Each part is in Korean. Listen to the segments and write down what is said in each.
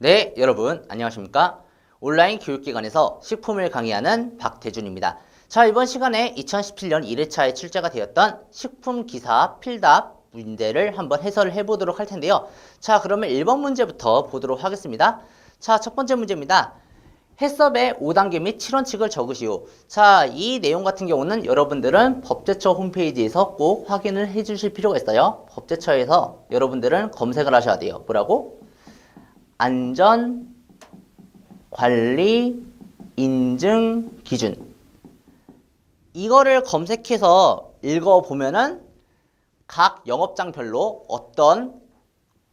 네, 여러분 안녕하십니까? 온라인 교육기관에서 식품을 강의하는 박대준입니다. 자, 이번 시간에 2017년 1회차에 출제가 되었던 식품기사 필답 문제를 한번 해설을 해보도록 할 텐데요. 자, 그러면 1번 문제부터 보도록 하겠습니다. 자, 첫 번째 문제입니다. 해썹의 5단계 및 7원칙을 적으시오. 자, 이 내용 같은 경우는 여러분들은 법제처 홈페이지에서 꼭 확인을 해 주실 필요가 있어요. 법제처에서 여러분들은 검색을 하셔야 돼요. 뭐라고? 안전, 관리, 인증, 기준. 이거를 검색해서 읽어보면은 각 영업장별로 어떤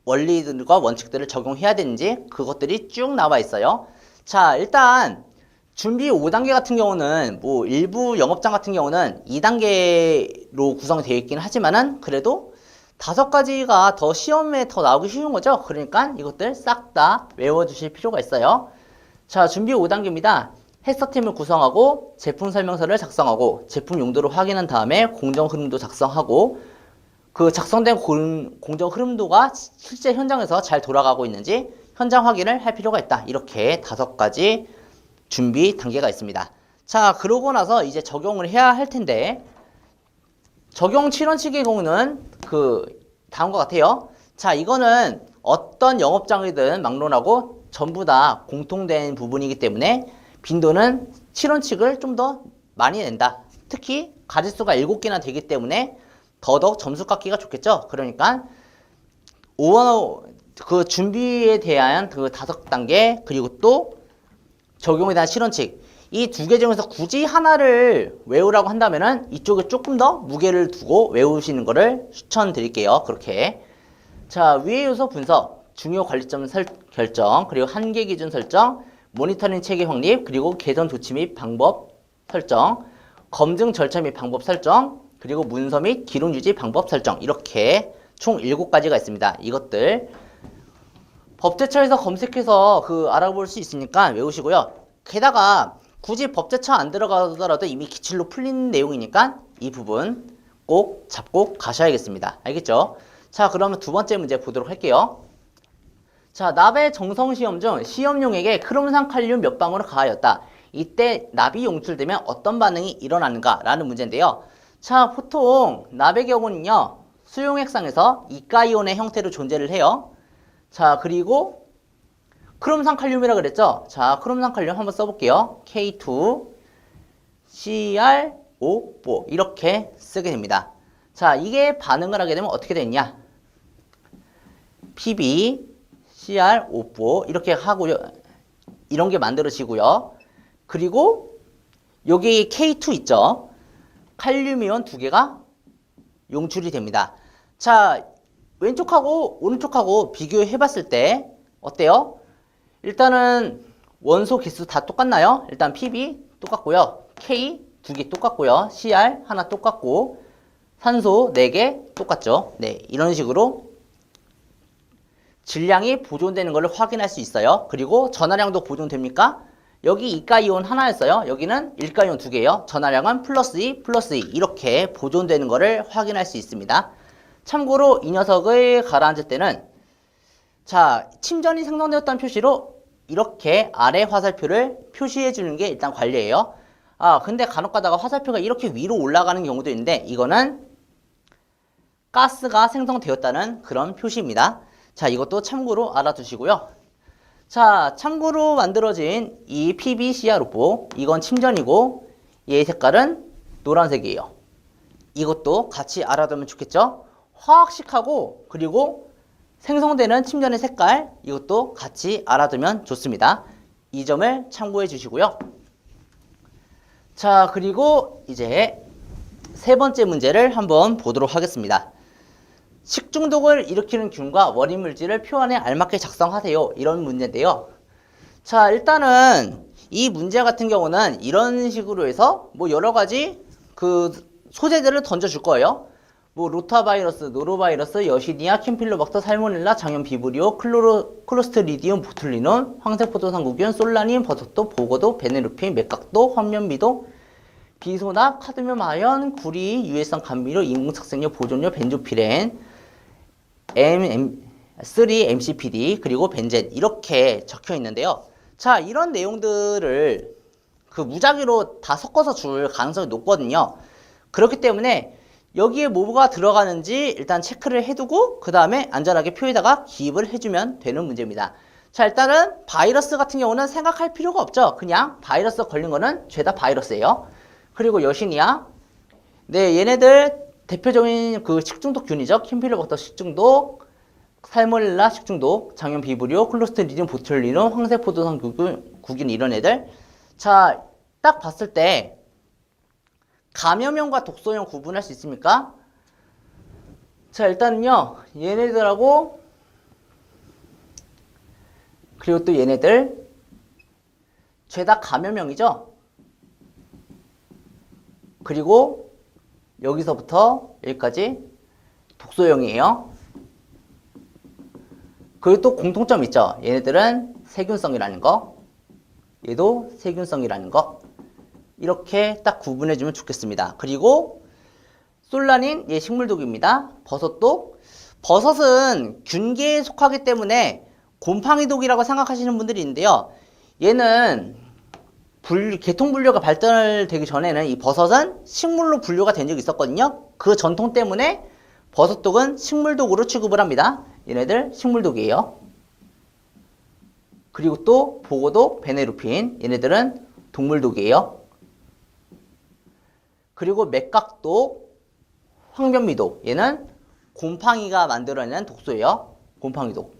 원리들과 원칙들을 적용해야 되는지 그것들이 쭉 나와 있어요. 자, 일단 준비 5단계 같은 경우는 뭐 일부 영업장 같은 경우는 2단계로 구성이 되어 있긴 하지만은 그래도 5가지가 더 시험에 더 나오기 쉬운 거죠. 그러니까 이것들 싹 다 외워주실 필요가 있어요. 자, 준비 5단계입니다. 해서템을 구성하고 제품 설명서를 작성하고 제품 용도를 확인한 다음에 공정 흐름도 작성하고 그 작성된 공정 흐름도가 실제 현장에서 잘 돌아가고 있는지 현장 확인을 할 필요가 있다. 이렇게 5가지 준비 단계가 있습니다. 자, 그러고 나서 이제 적용을 해야 할 텐데 적용 7원칙의 경우는 다음과 같아요. 자, 이거는 어떤 영업장이든 막론하고 전부 다 공통된 부분이기 때문에 빈도는 7원칙을 좀 더 많이 낸다. 특히 가짓수가 7개나 되기 때문에 더더욱 점수 깎기가 좋겠죠. 그러니까 그 준비에 대한 그 5단계 그리고 또 적용에 대한 실원칙 이 2개 중에서 굳이 하나를 외우라고 한다면은 이쪽에 조금 더 무게를 두고 외우시는 거를 추천드릴게요. 그렇게. 자, 위의 요소 분석, 중요 관리점 결정, 그리고 한계 기준 설정, 모니터링 체계 확립, 그리고 개선 조치 및 방법 설정, 검증 절차 및 방법 설정, 그리고 문서 및 기록 유지 방법 설정 이렇게 총 7가지가 있습니다. 이것들 법제처에서 검색해서 알아볼 수 있으니까 외우시고요. 게다가 굳이 법제처 안 들어가더라도 이미 기출로 풀린 내용이니까 이 부분 꼭 잡고 가셔야겠습니다. 알겠죠? 자, 그러면 두 번째 문제 보도록 할게요. 자, 납의 정성시험 중 시험용액에 크롬산 칼륨 몇 방울을 가하였다. 이때 납이 용출되면 어떤 반응이 일어나는가? 라는 문제인데요. 자, 보통 납의 경우는요. 수용액상에서 이가이온의 형태로 존재를 해요. 자, 그리고 크롬산 칼륨이라 그랬죠? 자, 크롬산 칼륨 한번 써볼게요. K2CR5 이렇게 쓰게 됩니다. 자, 이게 반응을 하게 되면 어떻게 되냐? PbCr5 이렇게 하고요. 이런 게 만들어지고요. 그리고 여기 K2 있죠? 칼륨이온 2개가 용출이 됩니다. 자, 왼쪽하고 오른쪽하고 비교해 봤을 때 어때요? 일단은 원소 개수 다 똑같나요? 일단 Pb 똑같고요. K 2개 똑같고요. Cr 하나 똑같고 산소 4개 똑같죠. 네, 이런 식으로 질량이 보존되는 것을 확인할 수 있어요. 그리고 전하량도 보존됩니까? 여기 이가이온 하나였어요. 여기는 일가이온 2개예요. 전하량은 플러스 2, 플러스 2 이렇게 보존되는 것을 확인할 수 있습니다. 참고로 이 녀석을 가라앉을 때는 자, 침전이 생성되었다는 표시로 이렇게 아래 화살표를 표시해 주는 게 일단 관리예요. 아, 근데 간혹 가다가 화살표가 이렇게 위로 올라가는 경우도 있는데 이거는 가스가 생성되었다는 그런 표시입니다. 자, 이것도 참고로 알아두시고요. 자, 참고로 만들어진 이 PbCr5 이건 침전이고 얘의 색깔은 노란색이에요. 이것도 같이 알아두면 좋겠죠? 화학식하고 그리고 생성되는 침전의 색깔 이것도 같이 알아두면 좋습니다. 이 점을 참고해 주시고요. 자, 그리고 이제 세 번째 문제를 한번 보도록 하겠습니다. 식중독을 일으키는 균과 원인 물질을 표안에 알맞게 작성하세요. 이런 문제인데요. 자, 일단은 이 문제 같은 경우는 이런 식으로 해서 뭐 여러 가지 소재들을 던져줄 거예요. 뭐 로타바이러스, 노로바이러스, 여시니아, 캠필로박터, 살모넬라, 장염 비브리오, 클로스트리디움, 보툴리논, 황색포도상구균, 솔라닌, 버섯도, 보고도, 베네루핀, 맥각도, 환면비도, 비소납, 카드뮴 아연, 구리, 유해성 감미료, 인공착색료, 보존료, 벤조피렌, 3 MCPD 그리고 벤젠 이렇게 적혀 있는데요. 자, 이런 내용들을 그 무작위로 다 섞어서 줄 가능성이 높거든요. 그렇기 때문에 여기에 뭐가 들어가는지 일단 체크를 해두고 그 다음에 안전하게 표에다가 기입을 해주면 되는 문제입니다. 자, 일단은 바이러스 같은 경우는 생각할 필요가 없죠. 그냥 바이러스 걸린 거는 죄다 바이러스예요. 그리고 여신이야. 네, 얘네들 대표적인 그 식중독균이죠. 캠필로박터 식중독, 살모넬라 식중독, 장염 비브리오, 클로스트리디움 보툴리눔, 황세포도성 구균 이런 애들. 자, 딱 봤을 때 감염형과 독소형 구분할 수 있습니까? 자, 일단은요, 얘네들하고 그리고 또 얘네들 죄다 감염형이죠. 그리고 여기서부터 여기까지 독소형이에요. 그리고 또 공통점 있죠. 얘네들은 세균성이라는 거, 얘도 세균성이라는 거. 이렇게 딱 구분해주면 좋겠습니다. 그리고 솔라닌, 얘 식물독입니다. 버섯독. 버섯은 균계에 속하기 때문에 곰팡이독이라고 생각하시는 분들이 있는데요. 얘는 계통 분류가 발달되기 전에는 이 버섯은 식물로 분류가 된 적이 있었거든요. 그 전통 때문에 버섯독은 식물독으로 취급을 합니다. 얘네들 식물독이에요. 그리고 또 보고독, 베네루핀. 얘네들은 동물독이에요. 그리고 맥각독, 황변미독. 얘는 곰팡이가 만들어내는 독소예요. 곰팡이독.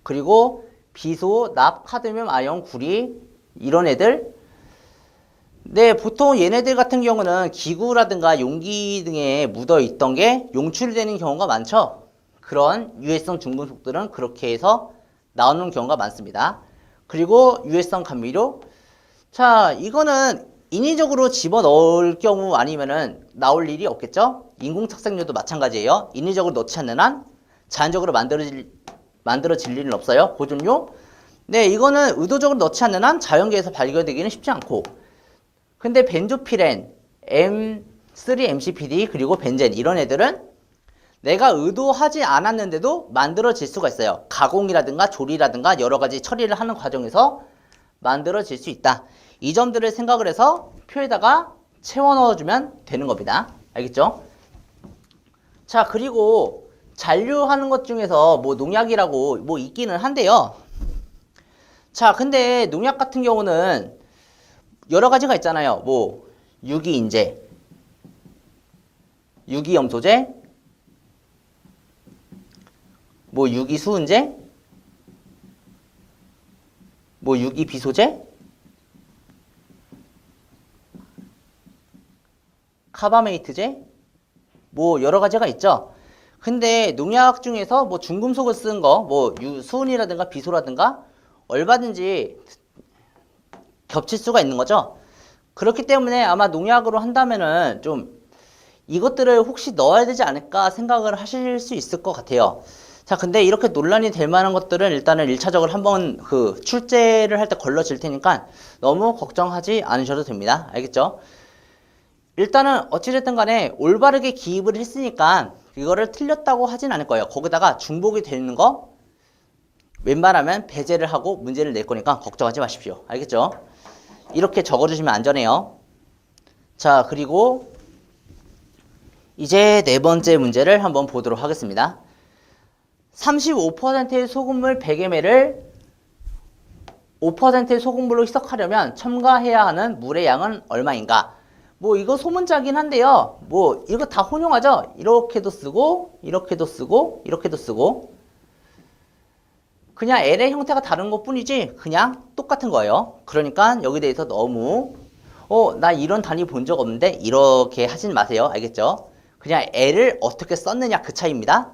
그리고 비소, 납, 카드뮴, 아연, 구리 이런 애들. 네, 보통 얘네들 같은 경우는 기구라든가 용기 등에 묻어 있던 게 용출이 되는 경우가 많죠. 그런 유해성 중금속들은 그렇게 해서 나오는 경우가 많습니다. 그리고 유해성 감미료. 자, 이거는 인위적으로 집어넣을 경우 아니면은 나올 일이 없겠죠. 인공착색료도 마찬가지예요. 인위적으로 넣지 않는 한 자연적으로 만들어질 일은 없어요. 보존료. 네, 이거는 의도적으로 넣지 않는 한 자연계에서 발견되기는 쉽지 않고. 근데 벤조피렌, M3-MCPD 그리고 벤젠 이런 애들은 내가 의도하지 않았는데도 만들어질 수가 있어요. 가공이라든가 조리라든가 여러 가지 처리를 하는 과정에서 만들어질 수 있다. 이 점들을 생각을 해서 표에다가 채워 넣어주면 되는 겁니다. 알겠죠? 자, 그리고 잔류하는 것 중에서 뭐 농약이라고 뭐 있기는 한데요. 자, 근데 농약 같은 경우는 여러 가지가 있잖아요. 뭐 유기인제, 유기염소제, 뭐 유기수은제, 뭐 유기비소제, 카바메이트제, 뭐 여러 가지가 있죠. 근데 농약 중에서 뭐 중금속을 쓴 거, 뭐 수은이라든가 비소라든가 얼마든지 겹칠 수가 있는 거죠. 그렇기 때문에 아마 농약으로 한다면은 좀 이것들을 혹시 넣어야 되지 않을까 생각을 하실 수 있을 것 같아요. 자, 근데 이렇게 논란이 될 만한 것들은 일단은 1차적으로 한번 그 출제를 할 때 걸러질 테니까 너무 걱정하지 않으셔도 됩니다. 알겠죠? 일단은 어찌됐든 간에 올바르게 기입을 했으니까 이거를 틀렸다고 하진 않을 거예요. 거기다가 중복이 되는 거 웬만하면 배제를 하고 문제를 낼 거니까 걱정하지 마십시오. 알겠죠? 이렇게 적어주시면 안전해요. 자, 그리고 이제 네 번째 문제를 한번 보도록 하겠습니다. 35%의 소금물 100ml를 5%의 소금물로 희석하려면 첨가해야 하는 물의 양은 얼마인가? 뭐 이거 소문자긴 한데요. 뭐 이거 다 혼용하죠. 이렇게도 쓰고 이렇게도 쓰고 이렇게도 쓰고 그냥 L의 형태가 다른 것 뿐이지 그냥 똑같은 거예요. 그러니까 여기 대해서 너무 나 이런 단위 본 적 없는데 이렇게 하진 마세요. 알겠죠? 그냥 L을 어떻게 썼느냐 그 차이입니다.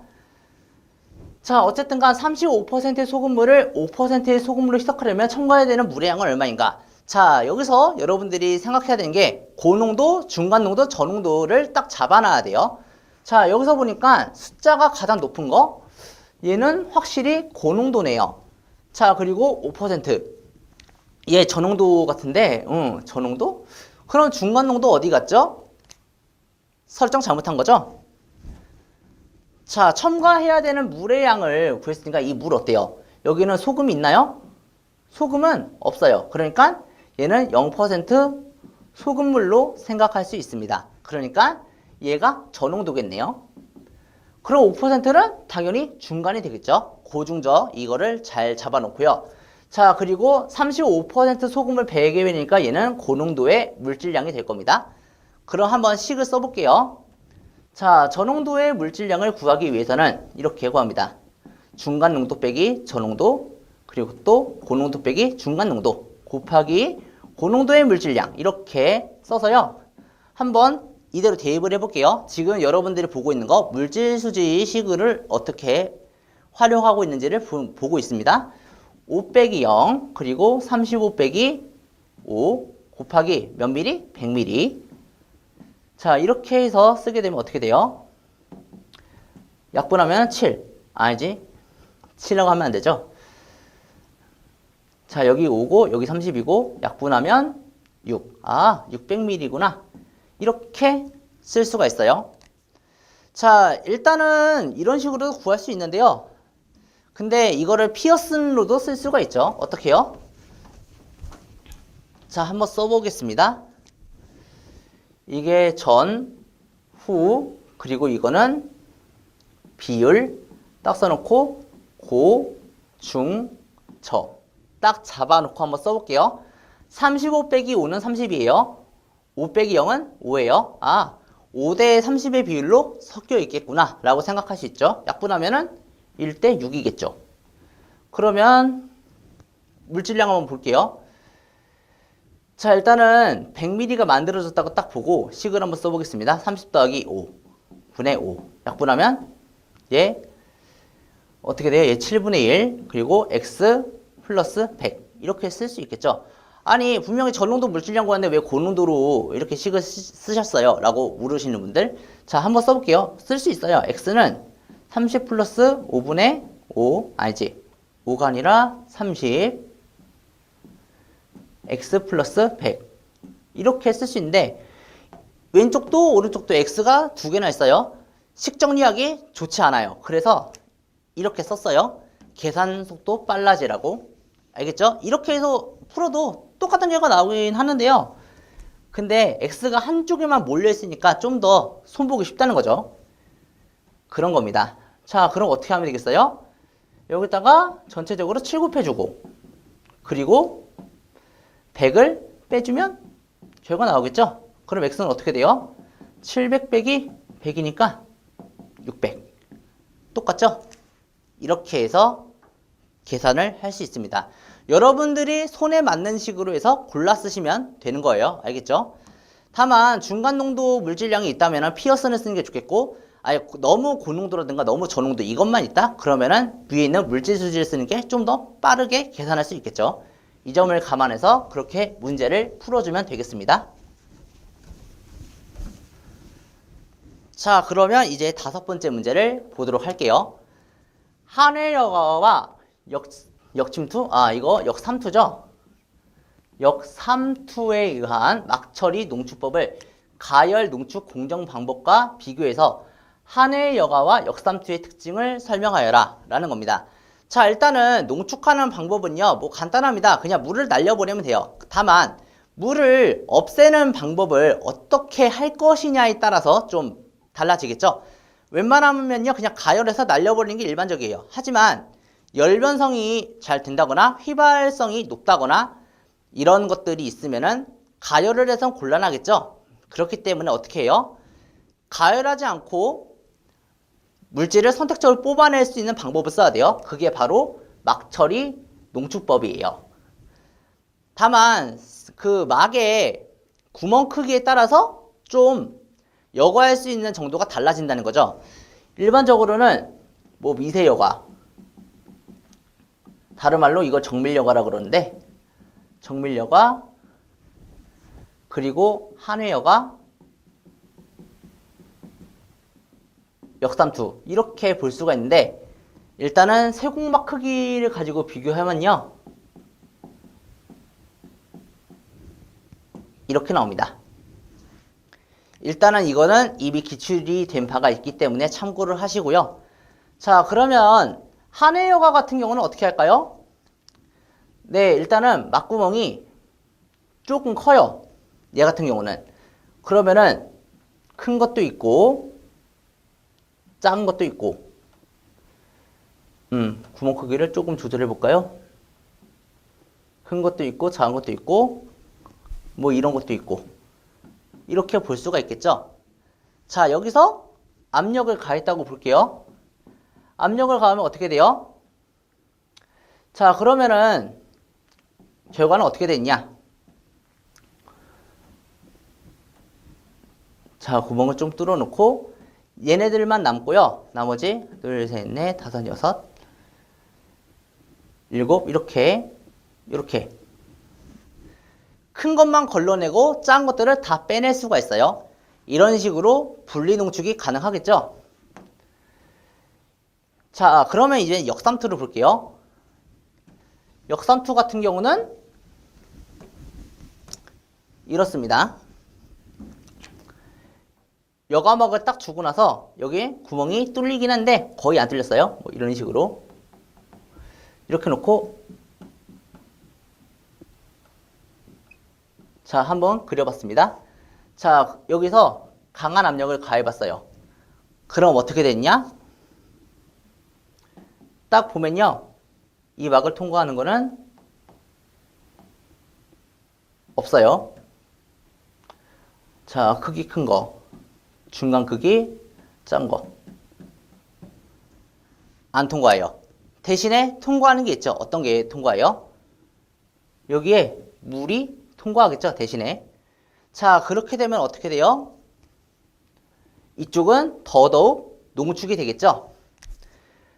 자, 어쨌든 간 35%의 소금물을 5%의 소금물로 희석하려면 첨가해야 되는 물의 양은 얼마인가? 자, 여기서 여러분들이 생각해야 되는 게 고농도, 중간농도, 저농도를 딱 잡아놔야 돼요. 자, 여기서 보니까 숫자가 가장 높은 거 얘는 확실히 고농도네요. 자, 그리고 5%. 얘 저농도 같은데 저농도? 그럼 중간농도 어디 갔죠? 설정 잘못한 거죠? 자, 첨가해야 되는 물의 양을 구했으니까 이 물 어때요? 여기는 소금이 있나요? 소금은 없어요. 그러니까 얘는 0% 소금물로 생각할 수 있습니다. 그러니까 얘가 저농도겠네요. 그럼 5%는 당연히 중간이 되겠죠. 고중저 이거를 잘 잡아놓고요. 자, 그리고 35% 소금을 배기면이니까 얘는 고농도의 물질량이 될 겁니다. 그럼 한번 식을 써볼게요. 자, 저농도의 물질량을 구하기 위해서는 이렇게 구합니다. 중간 농도 빼기 저농도, 그리고 또 고농도 빼기 중간 농도 곱하기 고농도의 물질량, 이렇게 써서요. 한번 이대로 대입을 해볼게요. 지금 여러분들이 보고 있는 거 물질수지 식을 어떻게 활용하고 있는지를 보고 있습니다. 5 빼기 0, 그리고 35 빼기 5 곱하기 몇 미리? 100ml. 자, 이렇게 해서 쓰게 되면 어떻게 돼요? 약분하면 7. 아니지. 7이라고 하면 안 되죠. 자, 여기 5고 여기 30이고 약분하면 6. 아, 600ml구나. 이렇게 쓸 수가 있어요. 자, 일단은 이런 식으로 구할 수 있는데요. 근데 이거를 피어슨로도 쓸 수가 있죠. 어떻게 해요? 자, 한번 써보겠습니다. 이게 전, 후, 그리고 이거는 비율 딱 써놓고 고, 중, 저 딱 잡아놓고 한번 써볼게요. 35 빼기 5는 30이에요. 5 빼기 0은 5예요. 아, 5대 30의 비율로 섞여 있겠구나 라고 생각할 수 있죠. 약분하면은 1대 6이겠죠. 그러면 물질량 한번 볼게요. 자, 일단은 100ml가 만들어졌다고 딱 보고 식을 한번 써보겠습니다. 30 더하기 5 분의 5 약분하면 얘 어떻게 돼요? 얘 7분의 1 그리고 x 플러스 100 이렇게 쓸 수 있겠죠. 아니, 분명히 저농도 물질량 구하는데 왜 고농도로 이렇게 식을 쓰셨어요? 라고 물으시는 분들, 자, 한번 써볼게요. 쓸 수 있어요. x는 30 플러스 5분의 5 아니지, 5가 아니라 30 x 플러스 100 이렇게 쓸 수 있는데 왼쪽도 오른쪽도 x가 두 개나 있어요. 식 정리하기 좋지 않아요. 그래서 이렇게 썼어요. 계산 속도 빨라지라고. 알겠죠? 이렇게 해서 풀어도 똑같은 결과가 나오긴 하는데요. 근데 x가 한쪽에만 몰려있으니까 좀 더 손보기 쉽다는 거죠. 그런 겁니다. 자, 그럼 어떻게 하면 되겠어요? 여기다가 전체적으로 7 곱해주고 그리고 100을 빼주면 결과 나오겠죠? 그럼 x는 어떻게 돼요? 700 빼기 100이니까 600. 똑같죠? 이렇게 해서 계산을 할 수 있습니다. 여러분들이 손에 맞는 식으로 해서 골라 쓰시면 되는 거예요. 알겠죠? 다만 중간 농도 물질량이 있다면 피어슨을 쓰는 게 좋겠고, 아예 너무 고농도라든가 너무 저농도 이것만 있다? 그러면은 위에 있는 물질수지를 쓰는 게 좀 더 빠르게 계산할 수 있겠죠. 이 점을 감안해서 그렇게 문제를 풀어주면 되겠습니다. 자, 그러면 이제 5번째 문제를 보도록 할게요. 한해여과와 역침투? 아, 이거 역삼투죠? 역삼투에 의한 막처리 농축법을 가열 농축 공정 방법과 비교해서 한해여과와 역삼투의 특징을 설명하여라 라는 겁니다. 자, 일단은 농축하는 방법은요, 뭐 간단합니다. 그냥 물을 날려보내면 돼요. 다만 물을 없애는 방법을 어떻게 할 것이냐에 따라서 좀 달라지겠죠. 웬만하면요 그냥 가열해서 날려버리는 게 일반적이에요. 하지만 열변성이 잘 된다거나 휘발성이 높다거나 이런 것들이 있으면은 가열을 해서 곤란하겠죠. 그렇기 때문에 어떻게 해요? 가열하지 않고 물질을 선택적으로 뽑아낼 수 있는 방법을 써야 돼요. 그게 바로 막처리 농축법이에요. 다만 그 막의 구멍 크기에 따라서 좀 여과할 수 있는 정도가 달라진다는 거죠. 일반적으로는 뭐 미세여과, 다른 말로 이걸 정밀여과라 그러는데 정밀여과 그리고 한해여과, 역삼투 이렇게 볼 수가 있는데 일단은 세공막 크기를 가지고 비교하면요 이렇게 나옵니다. 일단은 이거는 이미 기출이 된 바가 있기 때문에 참고를 하시고요. 자, 그러면 한해여과 같은 경우는 어떻게 할까요? 네, 일단은 막구멍이 조금 커요. 얘 같은 경우는. 그러면은 큰 것도 있고 작은 것도 있고 구멍 크기를 조금 조절해 볼까요? 큰 것도 있고 작은 것도 있고 뭐 이런 것도 있고 이렇게 볼 수가 있겠죠. 자, 여기서 압력을 가했다고 볼게요. 압력을 가하면 어떻게 돼요? 자, 그러면은 결과는 어떻게 됐냐? 자, 구멍을 좀 뚫어 놓고 얘네들만 남고요. 나머지 둘, 셋, 넷, 다섯, 여섯, 일곱 이렇게 큰 것만 걸러내고 작은 것들을 다 빼낼 수가 있어요. 이런 식으로 분리 농축이 가능하겠죠. 자, 그러면 이제 역삼투를 볼게요. 역삼투 같은 경우는 이렇습니다. 여과막을 딱 주고 나서 여기 구멍이 뚫리긴 한데 거의 안 뚫렸어요. 뭐 이런 식으로 이렇게 놓고 자, 한번 그려봤습니다. 자, 여기서 강한 압력을 가해봤어요. 그럼 어떻게 됐냐? 딱 보면요. 이 막을 통과하는 거는 없어요. 자, 크기 큰 거, 중간 크기, 작은 거. 안 통과해요. 대신에 통과하는 게 있죠. 어떤 게 통과해요? 여기에 물이 통과하겠죠. 대신에. 자, 그렇게 되면 어떻게 돼요? 이쪽은 더더욱 농축이 되겠죠.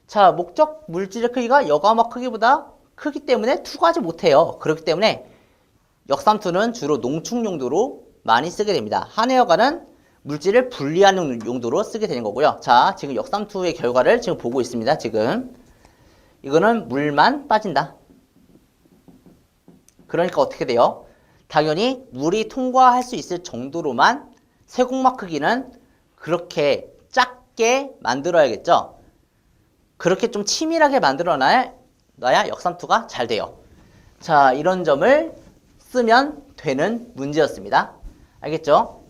자, 목적 물질의 크기가 여과막 크기보다 크기 때문에 투과하지 못해요. 그렇기 때문에 역삼투는 주로 농축 용도로 많이 쓰게 됩니다. 한해여과는 물질을 분리하는 용도로 쓰게 되는 거고요. 자, 지금 역삼투의 결과를 지금 보고 있습니다. 지금 이거는 물만 빠진다. 그러니까 어떻게 돼요? 당연히 물이 통과할 수 있을 정도로만 세공막 크기는 그렇게 작게 만들어야겠죠. 그렇게 좀 치밀하게 만들어놔야 역삼투가 잘 돼요. 자, 이런 점을 쓰면 되는 문제였습니다. 알겠죠?